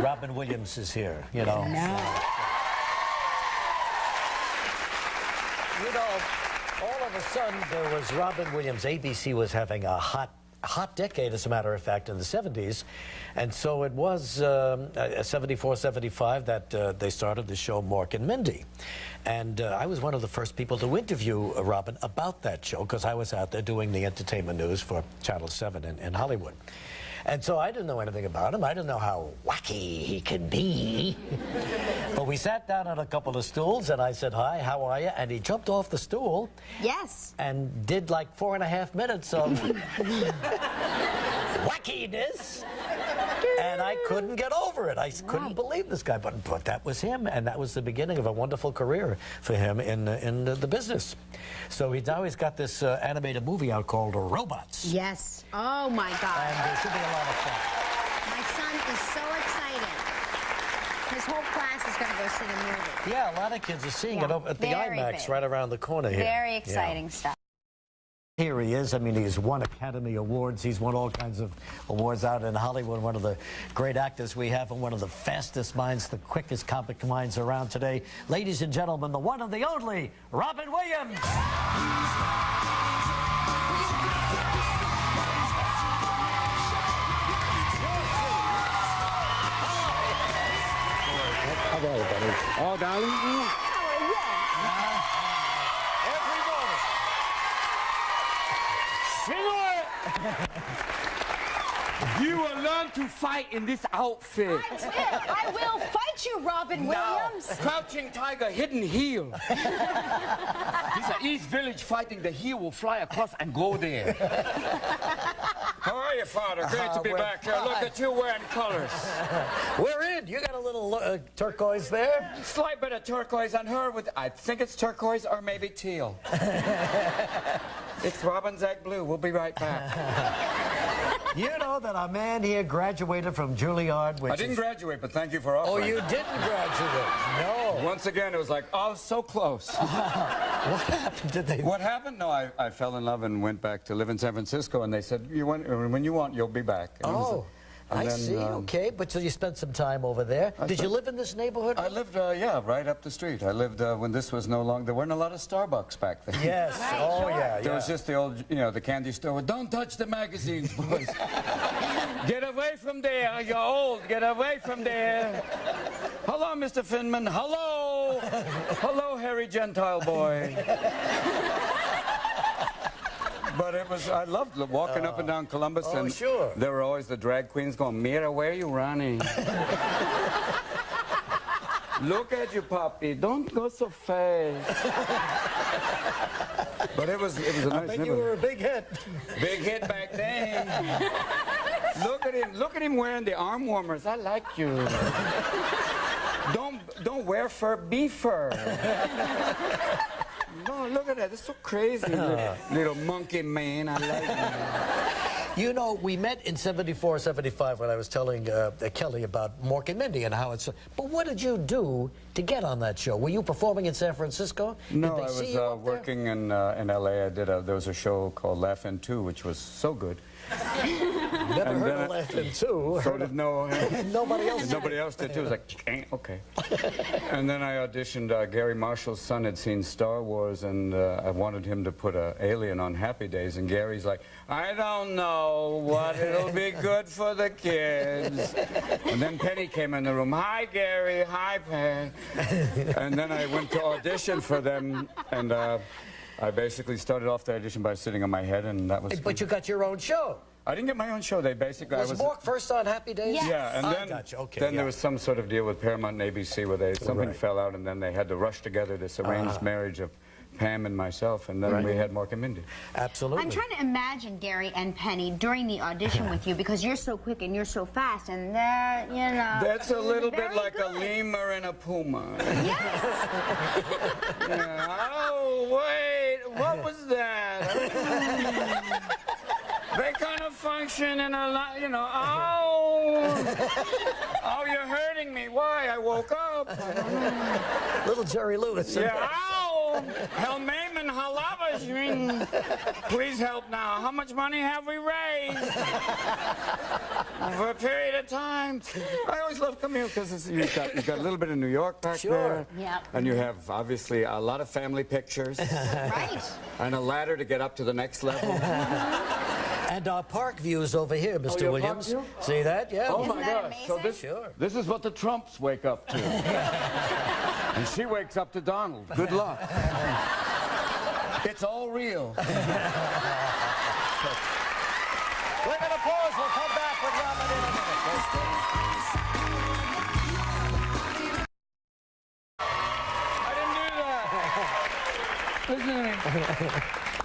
Robin Williams is here, you know. You know, all of a sudden there was Robin Williams. ABC was having a hot decade, as a matter of fact, in the 70s. And so it was 74, 75 that they started the show Mork and Mindy. And I was one of the first people to interview Robin about that show, because I was out there doing the entertainment news for Channel 7 in Hollywood. And so I didn't know anything about him. I didn't know how wacky he could be. But we sat down on a couple of stools, and I said, "Hi, how are you?" And he jumped off the stool. Yes. And did like 4.5 minutes of wackiness. And I couldn't get over it. I couldn't believe this guy. But that was him, and that was the beginning of a wonderful career for him in the business. So now he's got this animated movie out called Robots. Yes. Oh, my God. And it should be a lot of fun. My son is so excited. His whole class is going to go see the movie. Yeah, a lot of kids are seeing it at the IMAX big. right around the corner here. Very exciting stuff. Here he is. I mean, he's won Academy Awards. He's won all kinds of awards out in Hollywood. One of the great actors we have, and one of the fastest minds, the quickest comic minds around today. Ladies and gentlemen, the one and the only Robin Williams. How are you, buddy? Oh, darling. You will learn to fight in this outfit. I will fight you, Robin Williams. Crouching tiger, hidden heel. These are East Village fighting. The heel will fly across and go there. How are you, Father? Great to be back here. Look at you wearing colors. We're in. You got a little turquoise there. Slight bit of turquoise on her. I think it's turquoise or maybe teal. It's Robin's egg blue. We'll be right back. You know that our man here graduated from Juilliard, which I didn't graduate, but thank you for offering. Oh, you didn't graduate? No. Once again, it was like, oh, so close. What happened? Did they? What happened? No, I fell in love and went back to live in San Francisco, and they said, when you want, you'll be back. And I see. Okay, but so you spent some time over there. Did you live in this neighborhood? I lived, yeah, right up the street. I lived when this was no longer. There weren't a lot of Starbucks back then. Yes. Yeah. There was just the old, the candy store. Don't touch the magazines, boys. Get away from there. You're old. Get away from there. Hello, Mr. Finman. Hello. Hello, hairy Gentile boy. But it was, I loved walking up and down Columbus. And sure. There were always the drag queens going, Mira, where are you running? Look at you, puppy. Don't go so fast. But it was a nice neighborhood. You were a big hit. Big hit back then. Look at him wearing the arm warmers. I like you. Don't wear fur, be fur. No, look at that. It's so crazy. Little monkey man. I like him. You know, we met in 74, 75 when I was telling Kelly about Mork and Mindy and how it's... But what did you do to get on that show? Were you performing in San Francisco? No, I was working in L.A. There was a show called Laugh-In 2, which was so good. Never heard of Laugh-In 2. So did nobody else. Nobody else did too. It was like, okay. And then I auditioned. Gary Marshall's son had seen Star Wars, and I wanted him to put an alien on Happy Days. And Gary's like, I don't know what it'll be good for the kids. And then Penny came in the room. Hi, Gary. Hi, Penny. And then I went to audition for them, and I basically started off the audition by sitting on my head, and that was... But you got your own show. I didn't get my own show. They basically... Was Mork first on Happy Days? Yes. Yeah, and then, there was some sort of deal with Paramount and ABC where something fell out, and then they had to rush together this arranged marriage of Pam and myself, and then we had Mork and Mindy. Absolutely. I'm trying to imagine Gary and Penny during the audition with you, because you're so quick and you're so fast, and they're, That's a little bit like a lemur and a puma. Yes. Oh, wait, what was that? They kind of function in a lot, oh, you're hurting me. Why? I woke up. Little Jerry Lewis. Yeah, ow! Hell, Mayman, how lavish. Please help now. How much money have we raised? For a period of time. I always love coming here because you've got a little bit of New York back there. Yep. And you have, obviously, a lot of family pictures. Right. And a ladder to get up to the next level. And our park views over here, Mr. your Williams. park view? See that? Yeah. Oh, Isn't my that gosh. So amazing? this is what the Trumps wake up to. And she wakes up to Donald. Good luck. It's all real. We're going to pause. We'll come back with Robin in a minute. I didn't do that. Listen to me.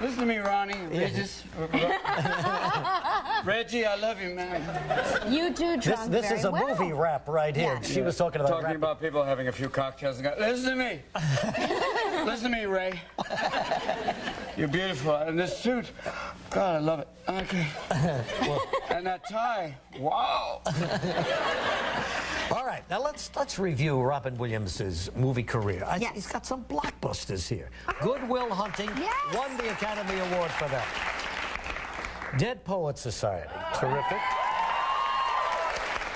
Listen to me, Ronnie. Regis. Reggie, I love you, man. You two drunk This is a very well. movie rap right here. Yeah. She was talking about Talking rap. about people having a few cocktails and go, listen to me. Listen to me, Ray. You're beautiful. And this suit, God, I love it. Okay. And that tie, wow. All right, now let's review Robin Williams' movie career. Yes. He's got some blockbusters here. Good Will Hunting Yes. won the Academy Award for that. Dead Poets Society, terrific.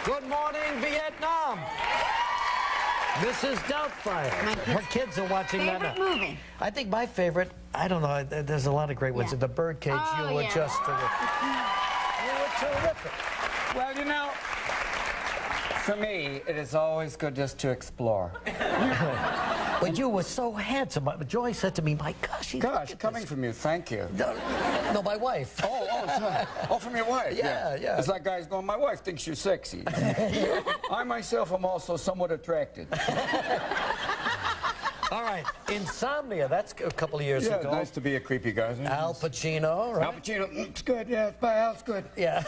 Good Morning, Vietnam. Mrs. Doubtfire. Her kids are watching that Favorite now. movie? I think my favorite, I don't know, there's a lot of great ones. Yeah. The Birdcage, Oh, you were yeah. just terrific. You were terrific. Well, you know, for me, it is always good just to explore. But you were so handsome. Joy said to me, my gosh, look Gosh, at coming this. from you, thank you. No, my wife. Oh, from your wife? Yeah. It's like guys going, my wife thinks you're sexy. I myself am also somewhat attracted. All right, Insomnia, that's a couple of years Yeah, ago. nice to be a creepy guy. Al Pacino, right? Al Pacino, it's good, yeah, Al's good. Yeah.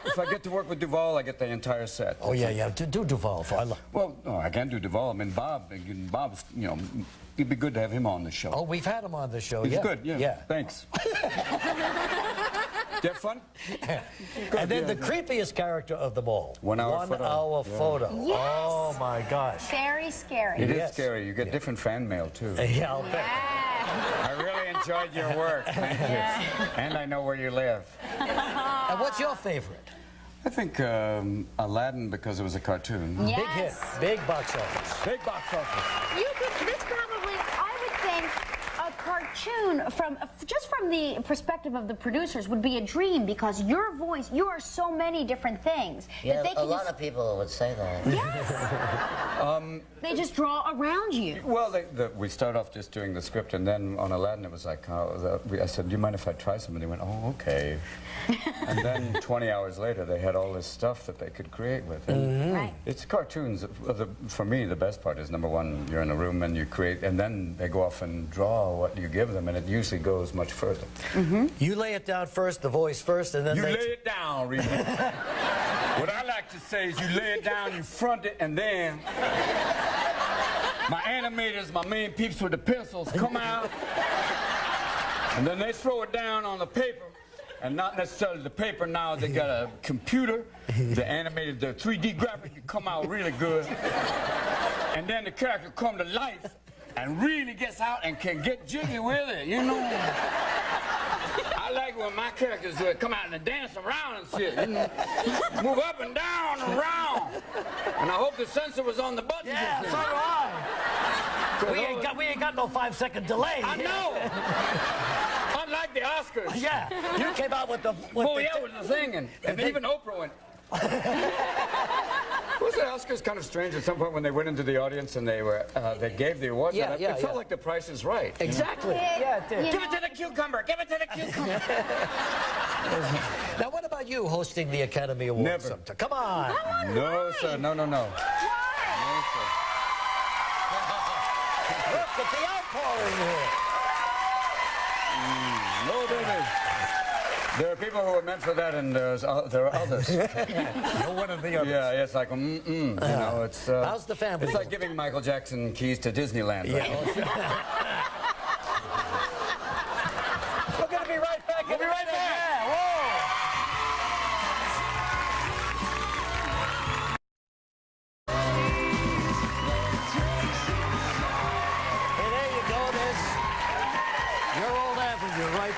If I get to work with Duvall, I get the entire set. Oh, yeah. Do Duvall for I love. Well, no, I can't do Duvall. I mean, Bob's, you know, it'd be good to have him on the show. Oh, we've had him on the show. He's yeah. good, yeah. Thanks. Did you have fun? And then the creepiest character of them all. 1 hour 1 photo. hour Yeah. photo. Yes. Oh, my gosh. Very scary. It is Yes. scary. You get different fan mail, too. Yeah, I'll bet. Yeah. I really enjoyed your work. Thank you. And I know where you live. And what's your favorite? I think Aladdin, because it was a cartoon. Yes. Big hit, big box office. Big box office. You could, this probably, I would think, a cartoon from, just from the perspective of the producers would be a dream because your voice, you are so many different things. Yeah, that they a can lot just, of people would say that. Yes. They just draw around you. Well, we start off just doing the script, and then on Aladdin, it was like, I said, do you mind if I try some? And they went, oh, okay. And then 20 hours later, they had all this stuff that they could create with. And Right. it's cartoons. For me, the best part is, number one, you're in a room and you create, and then they go off and draw what you give them, and it usually goes much further. You lay it down first, the voice first, and then You they... lay it down, Regis. What I like to say is you lay it down, you front it, and then my animators, my main peeps with the pencils come out, and then they throw it down on the paper. And not necessarily the paper now, they got a computer, the animated, the 3D graphic can come out really good. And then the character come to life and really gets out and can get jiggy with it, you know? I like when my characters come out and they dance around and shit. You know? Move up and down and around. And I hope the sensor was on the button. Yeah, so do I. We ain't got no 5-second delay. I know. Unlike the Oscars. Yeah, you came out with the... Oh, yeah, with the thing. And even Oprah went... Was the Oscars kind of strange at some point when they went into the audience and they gave the awards? Yeah, It felt like The Price is Right. Exactly. Yeah, it did. You Give it know, to the cucumber! Give it to the cucumber! Now, what about you hosting the Academy Awards? Never. sometime? Come on. No, sir. No, no, no. why? No, sir. Look at the outpouring here. No, baby. There are people who are meant for that, and there are others. No one of the others. Yeah, it's like, you know, it's... How's the family? It's like giving Michael Jackson keys to Disneyland. Right? Yeah. We're going to be right back. We'll be right back. Yeah, whoa. Hey, there you go.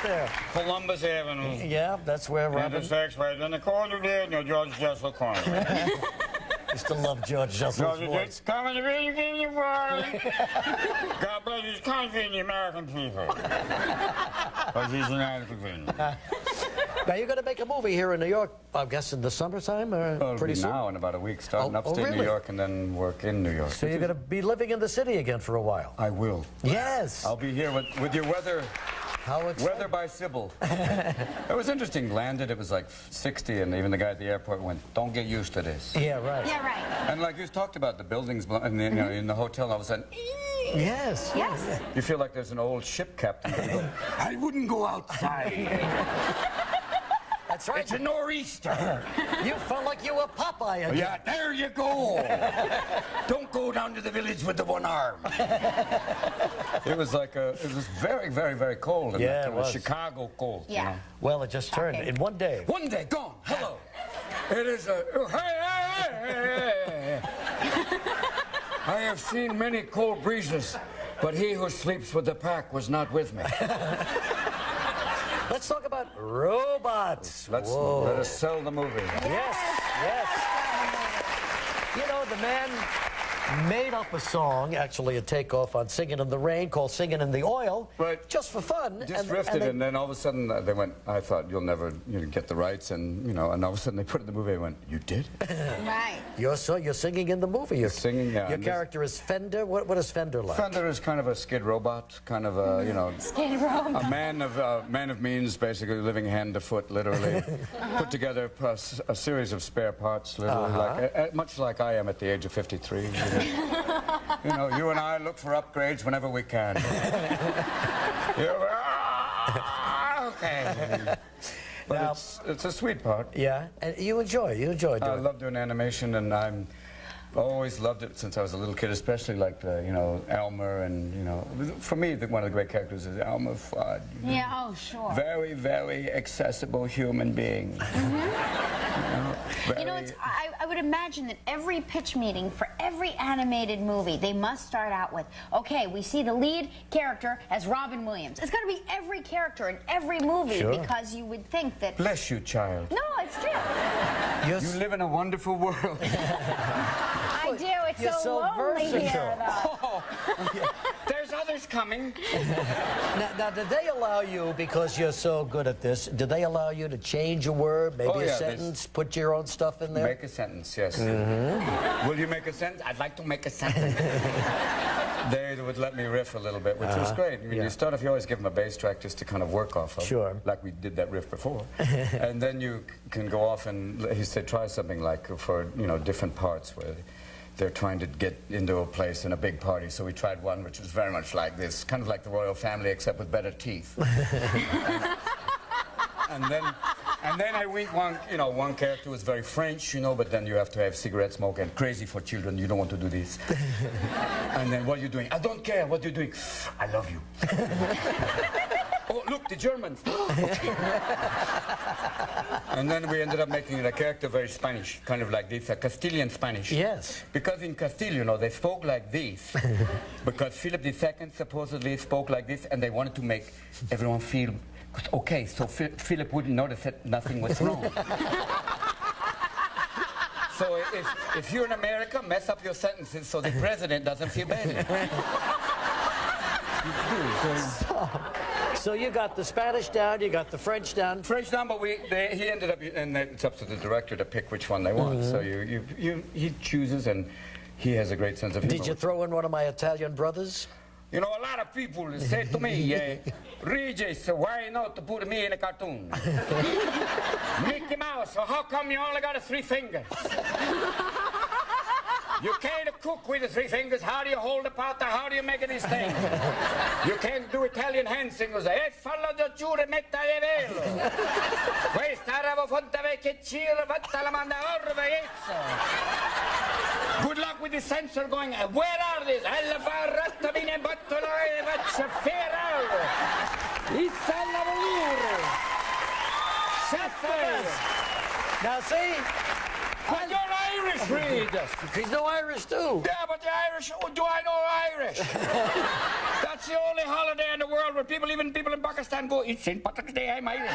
there. Columbus Avenue. Yeah, that's where Robin Intersects right in the corner there, no George Jessel corner. used to love George Jessel's voice. Coming to be in your world. God bless his country and the American people. Because he's an adequate. Now, you're going to make a movie here in New York, I guess, in the summertime, or Well, pretty soon? now in about a week, starting upstate really? New York and then work in New York. So you're going to be living in the city again for a while? I will. Yes. I'll be here with your weather. How exciting. Weather by Sybil. It was interesting. Landed, it was like 60, and even the guy at the airport went, "Don't get used to this." Yeah, right. Yeah, right. And like you talked about the buildings and you know, in the hotel, and all of a sudden, Yes. Yes. you feel like there's an old ship captain. Going, I wouldn't go outside. That's right. It's a nor'easter. You felt like you were Popeye again. Yeah, there you go. Don't go down to the village with the one arm. It was like it was very, very, very cold. In Yeah, that, it was. Chicago cold. Yeah. You know? Well, it just turned in one day. One day, gone. Hello. It is a. Hey. I have seen many cold breezes, but he who sleeps with the pack was not with me. Let's talk about robots. Let us sell the movie. Yes, yes. You know, the man made up a song, actually a takeoff on Singing in the Rain, called Singing in the Oil, Right. just for fun. Just riffed it, and then all of a sudden they went, I thought, you'll never get the rights, and and all of a sudden they put it in the movie and went, you did? Right. You're singing in the movie. You're singing, yeah, Your and this- character is Fender. What is Fender like? Fender is kind of a skid robot, kind of a, Skid row. a man of means, basically living hand to foot, literally. Put together a series of spare parts, literally, much like I am at the age of 53. You and I look for upgrades whenever we can. Okay. But Now- it's a sweet part. Yeah, and you enjoy doing I it. love doing animation, and I've always loved it since I was a little kid, especially like Elmer, and for me one of the great characters is Elmer Fudd. Yeah, oh, sure. Very, very accessible human being. I would imagine that every pitch meeting for every animated movie, they must start out with, okay, we see the lead character as Robin Williams. It's got to be every character in every movie, Sure. because you would think that... Bless you, child. No, it's true. You live in a wonderful world. I do. It's You're so so lonely here, versatile. though. There's others coming. Now, did they allow you, because you're so good at this, did they allow you to change a word, maybe Oh, a yeah, sentence, put your own stuff in there? Make a sentence, yes. Will you make a sentence? I'd like to make a sentence. They would let me riff a little bit, which was great. I mean, you start off, you always give them a bass track just to kind of work off of. Sure. Like we did that riff before. And then you can go off and, he said, try something like for, different parts where they're trying to get into a place in a big party. So we tried one which was very much like this, kind of like the royal family, except with better teeth. And then I went one character was very French, but then you have to have cigarette smoke and crazy for children. You don't want to do this. And then what are you doing? I don't care. What are you doing? I love you. Oh, look, the Germans. And then we ended up making a character very Spanish, kind of like this, a Castilian Spanish. Yes. Because in Castile, they spoke like this. Because Philip II supposedly spoke like this, and they wanted to make everyone feel, okay, so Philip wouldn't notice that nothing was wrong. So if you're in America, mess up your sentences so the president doesn't feel bad. So you got the Spanish down, you got the French down. French down, but he ended up, and it's up to the director to pick which one they want. So he chooses, and he has a great sense of humor. Did you throw in one of my Italian brothers? A lot of people say to me, Regis, why not put me in a cartoon? Mickey Mouse, so how come you only got 3 fingers? You can't cook with 3 fingers. How do you hold the pot? How do you make these things? You can't do Italian hand signals. E fallo da giure metta e velo. Questa ravo fonte vecchia cira fatta la manda orveghezza. Good luck with the sensor going. Where are these? Alla farratta bine battola e faccia ferraro. Issa la volure. Chef. Now see, You're Irish, Reed. He's no Irish, too. Yeah, but the Irish, oh, do I know Irish? That's the only holiday in the world where people, even people in Pakistan, go, it's St. Patrick's Day, I'm Irish.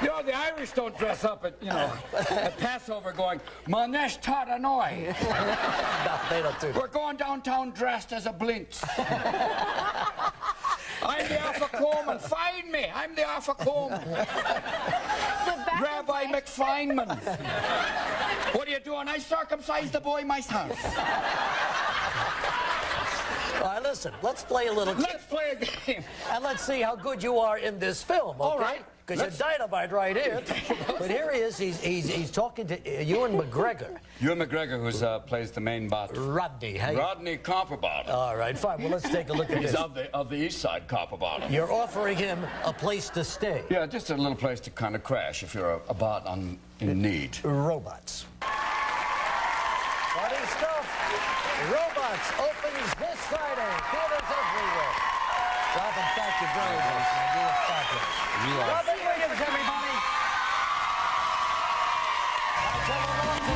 You know, the Irish don't dress up at, at Passover going, Manesh Taranoi. No, they don't do that. We're going downtown dressed as a blintz. I'm the Afikoman. Find me. I'm the Afikoman. Rabbi McFeynman. What are you doing? I circumcised the boy myself. All right, listen, let's play a little game. Let's play a game. And let's see how good you are in this film, okay? All right. Because you're dynamite right here. But here he is. He's talking to Ewan McGregor. Ewan McGregor, who plays the main bot. Rodney. Hey. Rodney Copperbottom. All right, fine. Well, let's take a look at He's this. of the east side Copperbottom. You're offering him a place to stay. Yeah, just a little place to kind of crash if you're a bot in need. Robots. Funny stuff. Robots opens this Friday. Theaters everywhere. Robin, thank you very much. You were fabulous. Robin Williams, everybody. Now, come along to